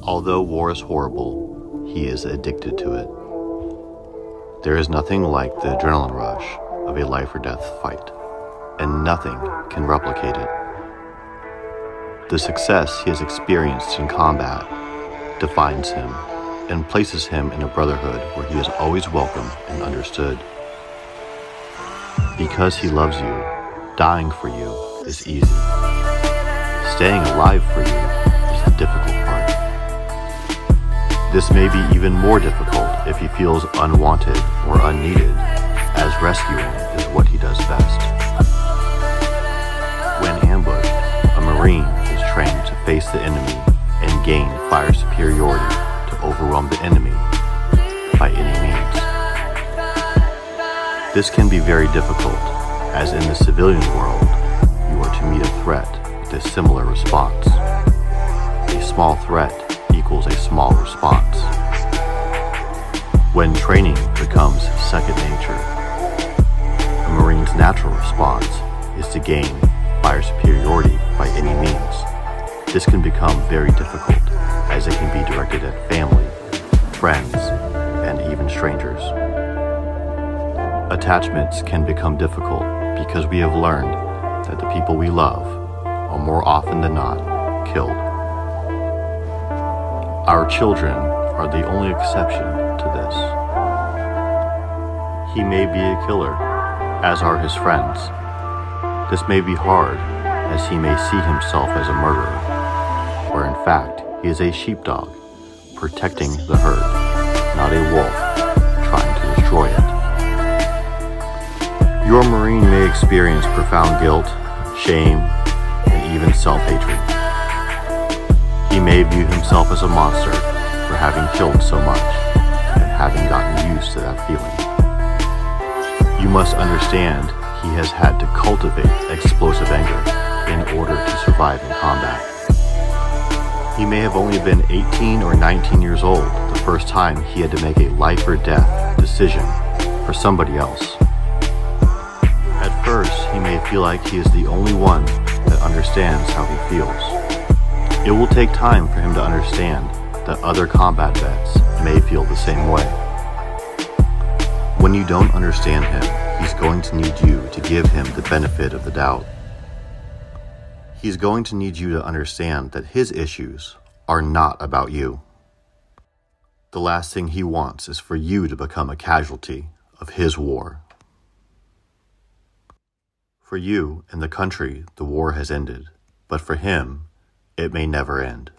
Although war is horrible, he is addicted to it. There is nothing like the adrenaline rush of a life or death fight, and nothing can replicate it. The success he has experienced in combat defines him and places him in a brotherhood where he is always welcome and understood. Because he loves you, dying for you is easy. Staying alive for you is the difficult part. This may be even more difficult if he feels unwanted or unneeded, as rescuing is what he does best. When ambushed, a Marine is trained to face the enemy and gain fire superiority to overwhelm the enemy by any means. This can be very difficult, as in the civilian world, you are to meet a threat with a similar response. A small threat equals a small response. When training becomes second nature, a Marine's natural response is to gain fire superiority by any means. This can become very difficult, as it can be directed at family, friends, and even strangers. Attachments can become difficult because we have learned that the people we love are more often than not killed. Our children are the only exception to this. He may be a killer, as are his friends. This may be hard, as he may see himself as a murderer, where in fact he is a sheepdog, protecting the herd, not a wolf, trying to destroy it. Your Marine may experience profound guilt, shame, and even self-hatred. He may view himself as a monster for having killed so much and having gotten used to that feeling. You must understand he has had to cultivate explosive anger in order to survive in combat. He may have only been 18 or 19 years old the first time he had to make a life or death decision for somebody else. At first, he may feel like he is the only one that understands how he feels. It will take time for him to understand that other combat vets may feel the same way. When you don't understand him, he's going to need you to give him the benefit of the doubt. He's going to need you to understand that his issues are not about you. The last thing he wants is for you to become a casualty of his war. For you and the country, the war has ended, but for him, it may never end.